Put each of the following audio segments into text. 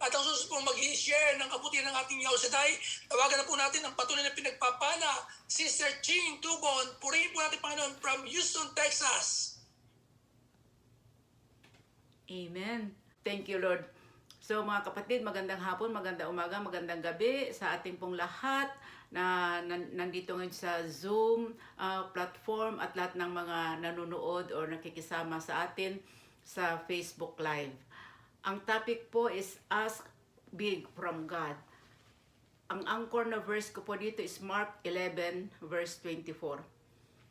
At ang susunod pong mag-i-share ng kabutihan ng ating Yahweh Shaddai, tawagan na po natin ang patuloy na pinagpapala, Sister Ching Tubon. Purihin po natin, Panginoon, from Houston, Texas. Amen. Thank you, Lord. So mga kapatid, magandang hapon, magandang umaga, magandang gabi sa ating pong lahat na nandito ngayon sa Zoom platform at lahat ng mga nanonood o nakikisama sa atin sa Facebook Live. Ang topic po is Ask Big from God. Ang anchor na verse ko po dito is Mark 11 verse 24.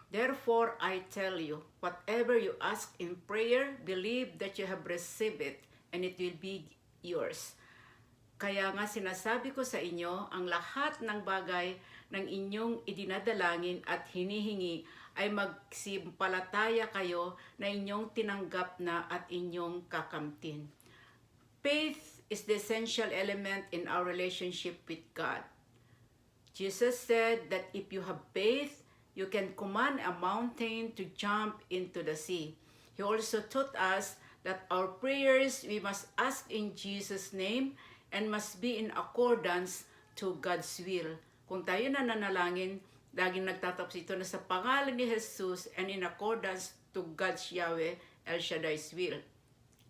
Therefore, I tell you, whatever you ask in prayer, believe that you have received it, and it will be yours. Kaya nga sinasabi ko sa inyo, ang lahat ng bagay ng inyong idinadalangin at hinihingi ay magsimpalataya kayo na inyong tinanggap na at inyong kakamtin. Faith is the essential element in our relationship with God. Jesus said that if you have faith, you can command a mountain to jump into the sea. He also taught us that our prayers we must ask in Jesus' name and must be in accordance to God's will. Kung tayo nananalangin, laging nagtatapos ito na sa pangalan ni Jesus and in accordance to God's Yahweh El Shaddai's will.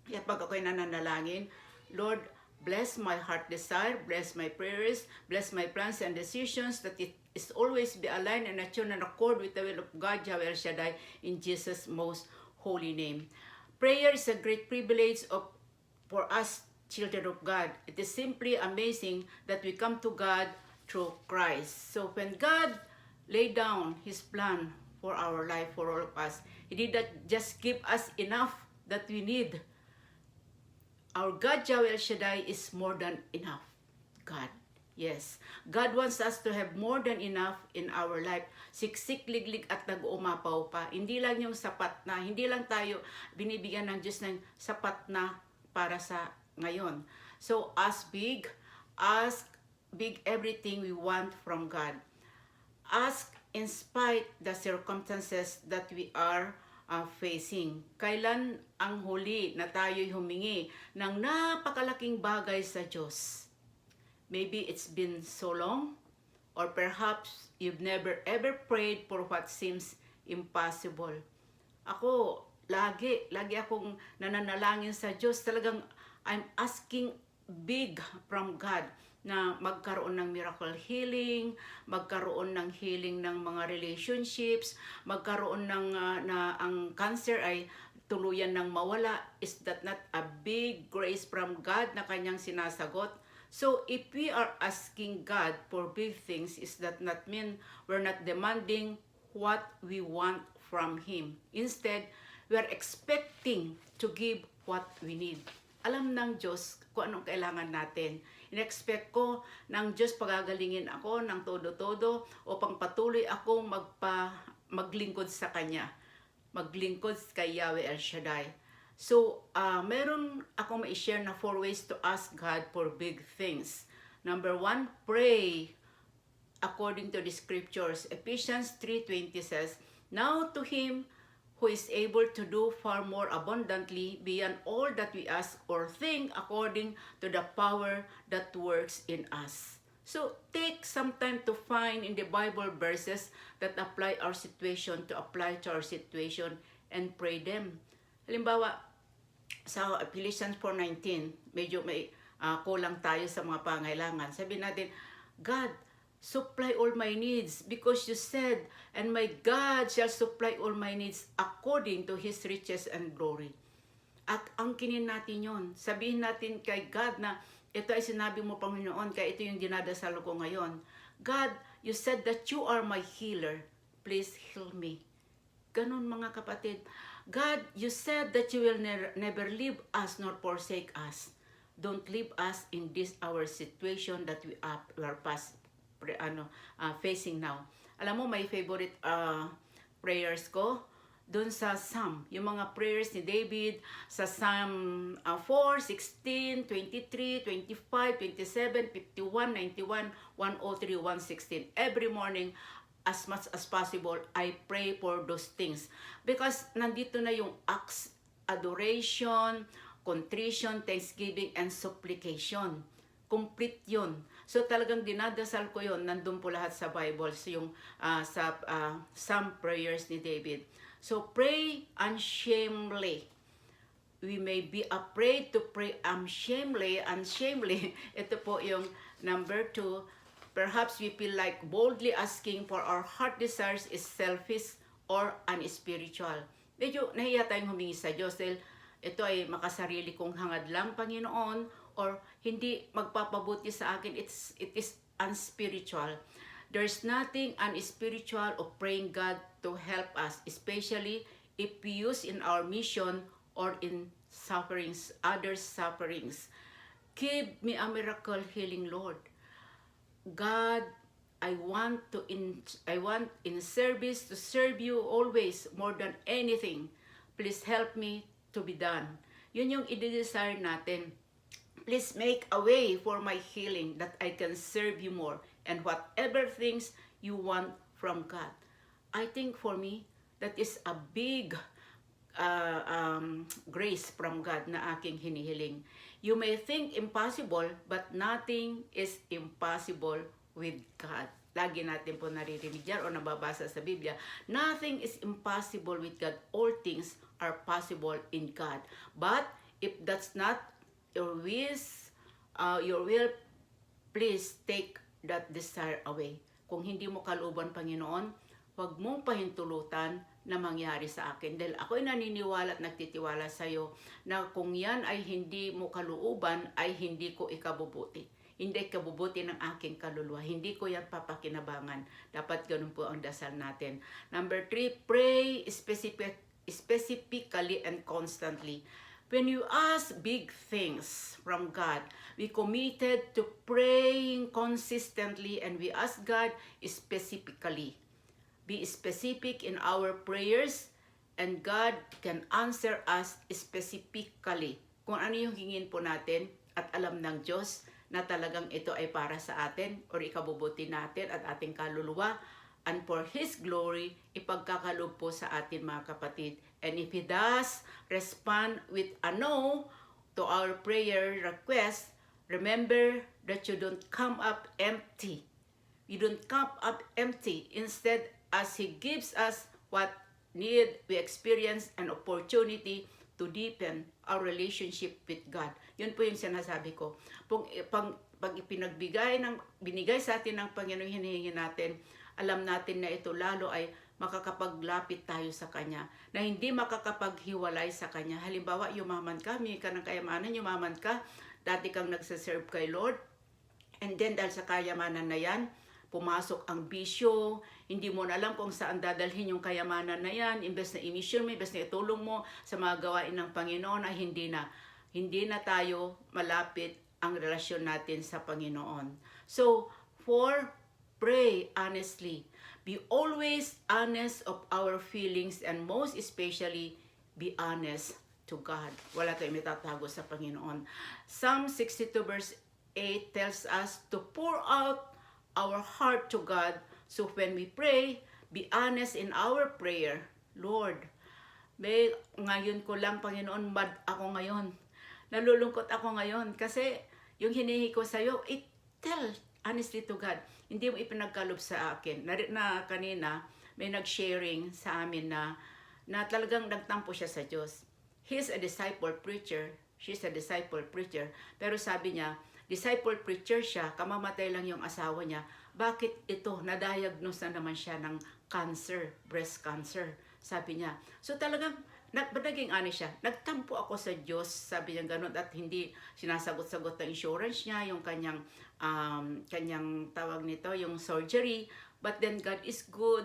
Kaya pag ako'y nananalangin, Lord, bless my heart desire, bless my prayers, bless my plans and decisions, that it is always be aligned and attuned and accord with the will of God, Yahweh El Shaddai, in Jesus' most holy name. Prayer is a great privilege for us, children of God. It is simply amazing that we come to God through Christ. So when God laid down His plan for our life, for all of us, He did not just give us enough that we need. Our God, Yahweh El Shaddai, is more than enough. God, yes. God wants us to have more than enough in our life. Siksik, liglig at nag-uumapaw pa. Hindi lang yung sapat na. Hindi lang tayo binibigyan ng Diyos ng sapat na para sa ngayon. So, ask big everything we want from God. Ask in spite the circumstances that we are facing. Kailan ang huli na tayo'y humingi ng napakalaking bagay sa Diyos? Maybe it's been so long, or perhaps you've never ever prayed for what seems impossible. Ako, lagi akong nananalangin sa Diyos. Talagang I'm asking big from God na magkaroon ng miracle healing, magkaroon ng healing ng mga relationships, magkaroon ng na ang cancer ay tuluyan ng mawala. Is that not a big grace from God na kanyang sinasagot? So if we are asking God for big things, is that not mean we're not demanding what we want from Him? Instead, we are expecting to give what we need. Alam ng Diyos kung anong kailangan natin. In-expect ko ng Diyos pagagalingin ako ng todo-todo upang patuloy akong maglingkod sa Kanya. Maglingkod kay Yahweh El Shaddai. So, meron akong ma-share na 4 ways to ask God for big things. Number 1, pray according to the scriptures. Ephesians 3:20 says, "Now to Him who is able to do far more abundantly beyond all that we ask or think according to the power that works in us." So, take some time to find in the Bible verses that apply our situation to apply to our situation and pray them. Halimbawa, sa Ephesians 4:19, medyo may kulang tayo sa mga pangailangan. Sabihin natin, God, supply all my needs because you said, and my God shall supply all my needs according to His riches and glory. At angkinin natin yon. Sabihin natin kay God na ito ay sinabi mo, Panginoon, kaya ito yung dinadasal ko ngayon. God, you said that you are my healer. Please heal me. Ganun mga kapatid. God, you said that you will never leave us nor forsake us. Don't leave us in this our situation that we are facing now. Alam mo, my favorite prayers ko doon sa Psalm, yung mga prayers ni David sa Psalm 4, 16, 23, 25, 27, 51, 91, 103, 116. Every morning, as much as possible, I pray for those things. Because nandito na yung acts, adoration, contrition, thanksgiving, and supplication. Complete yun. So talagang dinadasal ko yun. Nandun po lahat sa Bible. So yung some prayers ni David. So pray unshamedly. We may be afraid to pray unshamedly. Ito po yung number 2. Perhaps we feel like boldly asking for our heart desires is selfish or unspiritual. Medyo nahiya tayong humingi sa Diyos dahil ito ay makasarili kong hangad lang, Panginoon, or hindi magpapabuti sa akin. It is unspiritual. There's nothing unspiritual of praying God to help us, especially if we use in our mission or in sufferings, others' sufferings. Give me a miracle healing, Lord. God, I want in service to serve you always more than anything. Please help me to be done. Yun yung i-desire natin. Please make a way for my healing that I can serve you more and whatever things you want from God. I think for me, that is a big grace from God na aking hinihiling. You may think impossible, but nothing is impossible with God. Lagi natin po naririnig yan o nababasa sa Biblia. Nothing is impossible with God. All things are possible in God. But if that's not your will, please take that desire away. Kung hindi mo kalooban, Panginoon, huwag mong pahintulutan na mangyari sa akin. Dahil ako'y naniniwala at nagtitiwala sa iyo na kung yan ay hindi mo kalooban, ay hindi ko ikabubuti. Hindi kabubuti ng aking kaluluwa. Hindi ko yan papakinabangan. Dapat ganun po ang dasal natin. Number 3, pray specifically and constantly. When you ask big things from God, we committed to praying consistently and we ask God specifically. Be specific in our prayers and God can answer us specifically. Kung ano yung hingin po natin at alam ng Diyos na talagang ito ay para sa atin or ikabubuti natin at ating kaluluwa, and for His glory, ipagkakalob po sa atin mga kapatid. And if He does respond with a no to our prayer request, remember that you don't come up empty. You don't come up empty. Instead, as He gives us what need, we experience an opportunity to deepen our relationship with God. Yun po yung sinasabi ko. Pag binigay sa atin ng Panginoon hinihingi natin, alam natin na ito lalo ay makakapaglapit tayo sa Kanya, na hindi makakapaghiwalay sa Kanya. Halimbawa, yumaman ka, may ka ng kayamanan, yumaman ka, dati kang nagsaserve kay Lord, and then dahil sa kayamanan na yan, pumasok ang bisyo, hindi mo na alam kung saan dadalhin yung kayamanan na yan, imbes na i-mission mo, imbes na itulong mo sa mga gawain ng Panginoon, ay hindi na tayo malapit ang relasyon natin sa Panginoon. So, pray honestly. Be always honest of our feelings and most especially, be honest to God. Wala tayong matatago sa Panginoon. Psalm 62 verse 8 tells us to pour out our heart to God. So when we pray, be honest in our prayer. Lord, ngayon ko lang, Panginoon, mad ako ngayon. Nalulungkot ako ngayon kasi yung hinihingi ko sa'yo, tell honestly to God. Hindi mo ipinagkalob sa akin. Na kanina, may nag-sharing sa amin na talagang nagtampo siya sa Diyos. He's a disciple preacher. She's a disciple preacher. Pero sabi niya, disciple preacher siya, kamamatay lang yung asawa niya. Bakit ito? Na-diagnose na naman siya ng cancer, breast cancer. Sabi niya. So talagang, naging siya, nagtampo ako sa Diyos, sabi niya ganun, at hindi sinasagot-sagot ng insurance niya, yung kanyang tawag nito, yung surgery. But then God is good,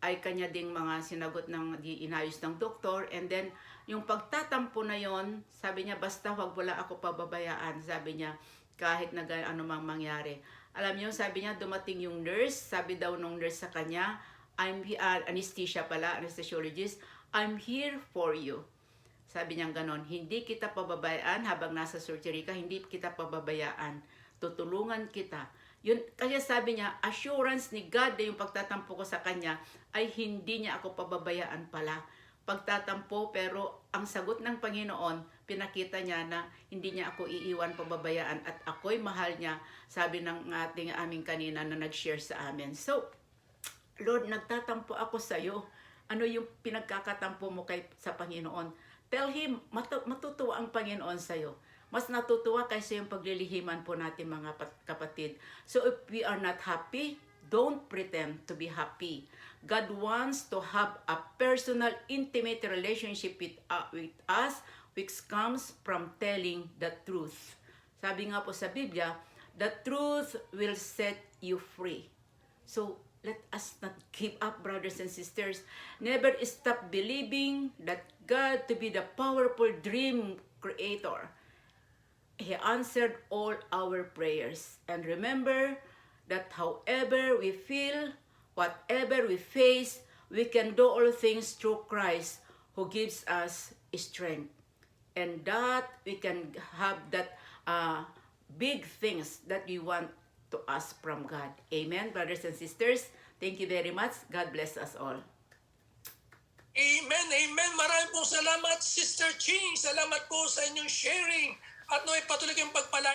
ay kanya ding mga sinagot ng inayos ng doktor, and then yung pagtatampo na yon, sabi niya, basta wag wala ako pababayaan, sabi niya, kahit na ano mang mangyari. Alam niyo, sabi niya, dumating yung nurse, sabi daw nung nurse sa kanya, anesthesiologist, I'm here for you. Sabi niya ganon, hindi kita pababayaan habang nasa surgery ka, hindi kita pababayaan. Tutulungan kita. Yun, kaya sabi niya, assurance ni God na yung pagtatampo ko sa kanya ay hindi niya ako pababayaan pala. pagtatampo, pero ang sagot ng Panginoon, pinakita niya na hindi niya ako iiwan, pababayaan, at ako'y mahal niya, sabi ng aming kanina na nag-share sa amin. So, Lord, nagtatampo ako sa iyo. Ano yung pinagkakatampo mo sa Panginoon? Tell Him, matutuwa ang Panginoon sa iyo. Mas natutuwa kaysa yung paglilihiman po natin, mga kapatid. So if we are not happy, don't pretend to be happy. God wants to have a personal, intimate relationship with us, which comes from telling the truth. Sabi nga po sa Biblia, the truth will set you free. So, let us not give up, brothers and sisters. Never stop believing that God to be the powerful dream creator. He answered all our prayers. And remember that however we feel, whatever we face, we can do all things through Christ who gives us strength. And that we can have that big things that we want to ask from God. Amen, brothers and sisters. Thank you very much. God bless us all. Amen, amen. Maraming pong salamat, Sister Ching. Salamat po sa inyong sharing. At naway patuloy kayong pagpalain.